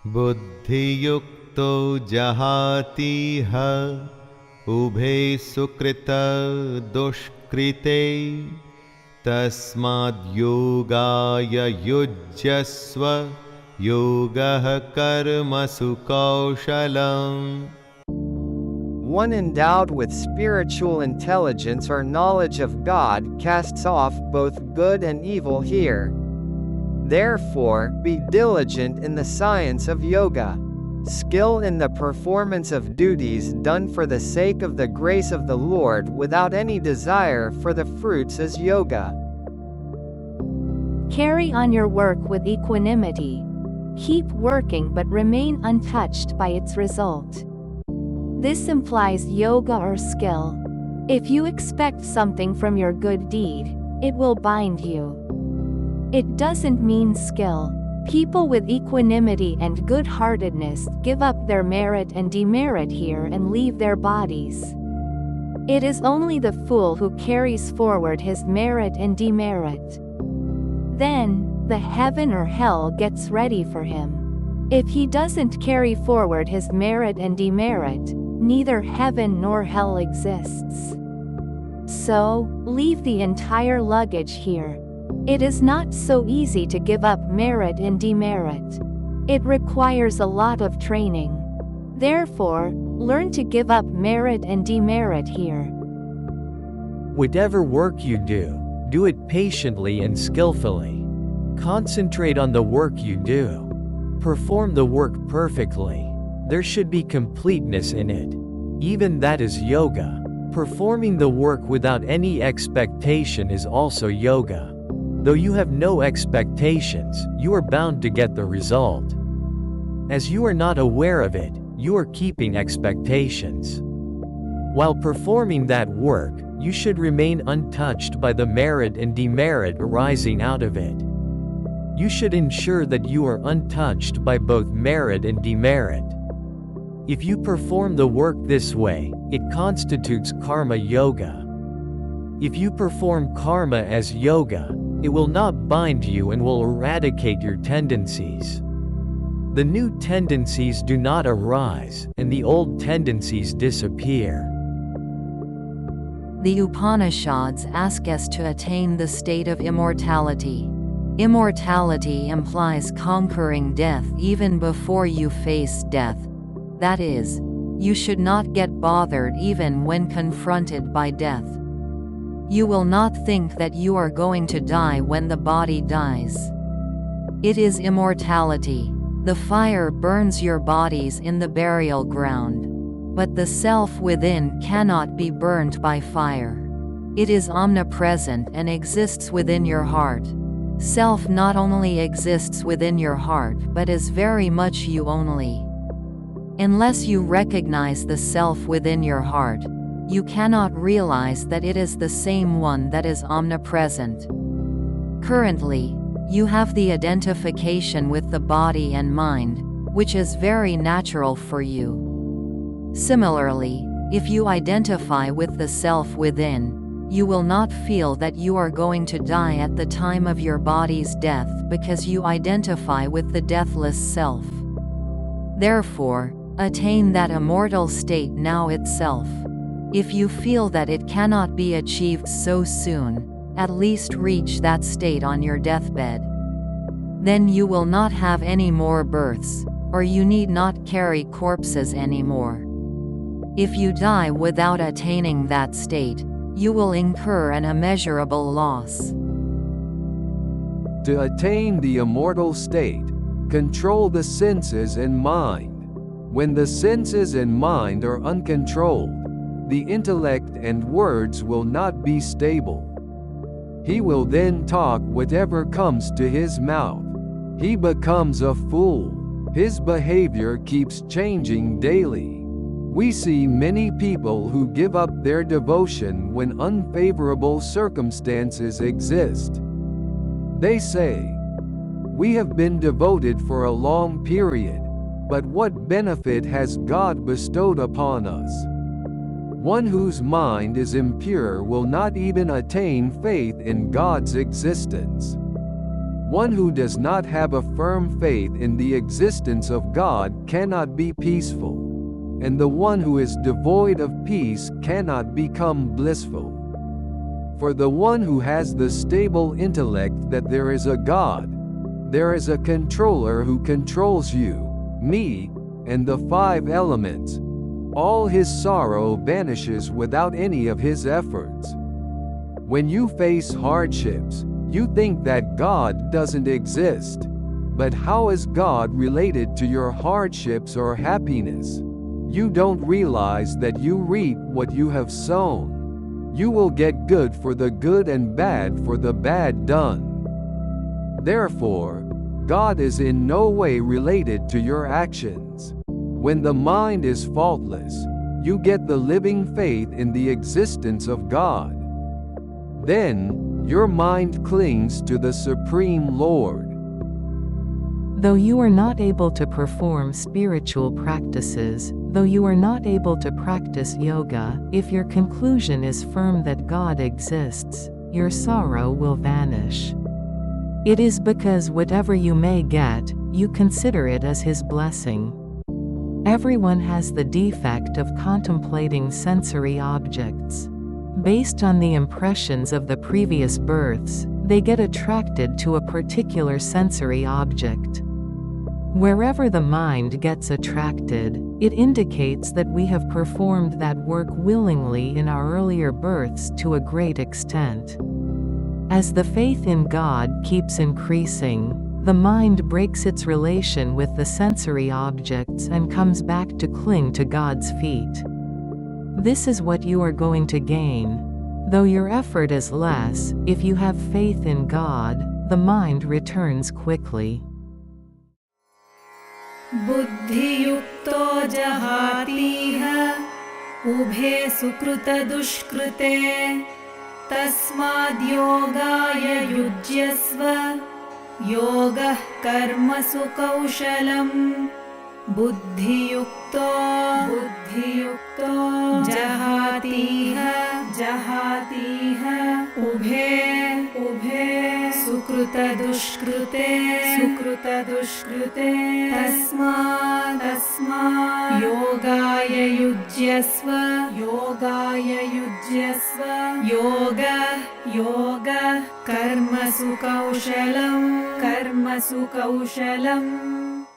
बुद्धियुक्तो जहातीह उभे सुकृता दुष्कृते तस्माद्योगाय युज्यस्व योगः कर्मसु कौशलम्. One endowed with spiritual intelligence or knowledge of God casts off both good and evil here. Therefore, be diligent in the science of yoga. Skill in the performance of duties done for the sake of the grace of the Lord without any desire for the fruits is yoga. Carry on your work with equanimity. Keep working but remain untouched by its result. This implies yoga or skill. If you expect something from your good deed, it will bind you. It doesn't mean skill. People with equanimity and good-heartedness give up their merit and demerit here and leave their bodies. It is only the fool who carries forward his merit and demerit. Then, the heaven or hell gets ready for him. If he doesn't carry forward his merit and demerit, neither heaven nor hell exists. So, leave the entire luggage here. It is not so easy to give up merit and demerit. It requires a lot of training. Therefore, learn to give up merit and demerit here. Whatever work you do it patiently and skillfully. Concentrate on the work you do. Perform the work perfectly. There should be completeness in it. Even that is yoga. Performing the work without any expectation is also yoga. Though you have no expectations, you are bound to get the result. As you are not aware of it, you are keeping expectations. While performing that work, you should remain untouched by the merit and demerit arising out of it. You should ensure that you are untouched by both merit and demerit. If you perform the work this way, it constitutes karma yoga. If you perform karma as yoga, it will not bind you and will eradicate your tendencies. The new tendencies do not arise, and the old tendencies disappear. The Upanishads ask us to attain the state of immortality. Immortality implies conquering death even before you face death. That is, you should not get bothered even when confronted by death. You will not think that you are going to die when the body dies. It is immortality. The fire burns your bodies in the burial ground. But the self within cannot be burnt by fire. It is omnipresent and exists within your heart. Self not only exists within your heart but is very much you only. Unless you recognize the self within your heart, you cannot realize that it is the same one that is omnipresent. Currently, you have the identification with the body and mind, which is very natural for you. Similarly, if you identify with the self within, you will not feel that you are going to die at the time of your body's death because you identify with the deathless self. Therefore, attain that immortal state now itself. If you feel that it cannot be achieved so soon, at least reach that state on your deathbed. Then you will not have any more births, or you need not carry corpses anymore. If you die without attaining that state, you will incur an immeasurable loss. To attain the immortal state, control the senses and mind. When the senses and mind are uncontrolled, the intellect and words will not be stable. He will then talk whatever comes to his mouth. He becomes a fool. His behavior keeps changing daily. We see many people who give up their devotion when unfavorable circumstances exist. They say, "We have been devoted for a long period, but what benefit has God bestowed upon us?" One whose mind is impure will not even attain faith in God's existence. One who does not have a firm faith in the existence of God cannot be peaceful, and the one who is devoid of peace cannot become blissful. For the one who has the stable intellect that there is a God, there is a controller who controls you, me, and the five elements. All his sorrow vanishes without any of his efforts. When you face hardships, you think that God doesn't exist. But how is God related to your hardships or happiness? You don't realize that you reap what you have sown. You will get good for the good and bad for the bad done. Therefore, God is in no way related to your actions. When the mind is faultless, you get the living faith in the existence of God. Then, your mind clings to the Supreme Lord. Though you are not able to perform spiritual practices, though you are not able to practice yoga, if your conclusion is firm that God exists, your sorrow will vanish. It is because whatever you may get, you consider it as His blessing. Everyone has the defect of contemplating sensory objects. Based on the impressions of the previous births, they get attracted to a particular sensory object. Wherever the mind gets attracted, it indicates that we have performed that work willingly in our earlier births to a great extent. As the faith in God keeps increasing, the mind breaks its relation with the sensory objects and comes back to cling to God's feet. This is what you are going to gain. Though your effort is less, if you have faith in God, the mind returns quickly. बुद्धियुक्तो जहातीह उभे सुकृत दुष्कृते तस्माद्योगाय युज्यस्व योगः कर्मसु कौशलम् बुद्धियुक्तो जहातीह उभे सुकृत दुष्कृते तस्मात् योगाय युज्यस्व योगः कर्मसु कौशलम्